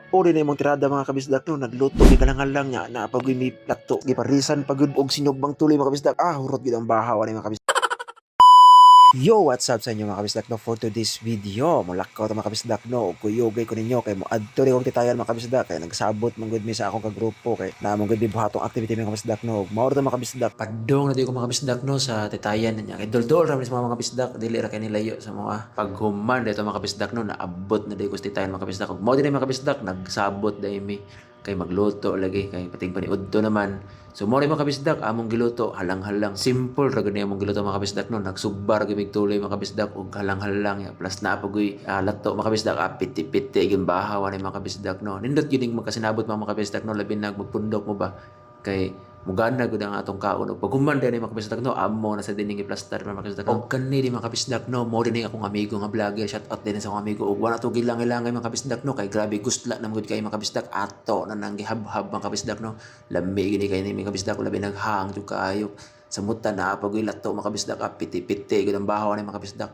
O din imong tirada mga kabisdak no, nagluto gi kalangan lang nya na pag mi plato giparisan pagud og sinugbang tuloy mga kabisdak. Hurot gid ang bahaw ani mga kabisdak. Yo, what's up sa inyo mga kabisdak no? For today's video, mulakaw ta mga kabisdak no, kuyogay ko ninyo kay mo adto rin kong titayan mga kabisdak kay nagsabot man gud mi sa akong kagrupo kay na mo gud buhatong activity mga kabisdak no. Mao ta mga kabisdak. Padong na di ko mga kabisdak no sa titayan niya. Kay dol-dol ra mi sa mga kabisdak, dili ra kay nilayo sa mga paghuman dito mga kabisdak no, naabot na di ko sa titayan mga kabisdak. Mao din mga kabisdak nagsabot dai mi kay magluto lagi kay pating paniudto naman. So mo mga kabisdak among giluto halang-halang simple ra gud among giluto mga kabisdak no, nagsugbar gid tuloy mga kabisdak og halang-halang ya plus na pagoy lato mga kabisdak piti-piti gyud bahaw ani mga kabisdak no. Nindot gyud ning magkasinabot mga kabisdak no, labi na magpundok mo ba kay mugana gud ang atong kaon og paghuman din mga kabisdak no, amo na sa dining i-plaster mga kabisdak no. Og kani di mga kabisdak no, mo din akong amigo nga vlogger, shout out din sa akong amigo og wala to gilang-ilangay mga kabisdak no, kay grabe gustla na gud kay mga kabisdak ato na nang gihab-hab mga kabisdak no. Lami gini kay ni mga kabisdak labi naghang jud kaayo sa muta na pagoy lato mga kabisdak piti-piti gud ang bahaw ni mga kabisdak.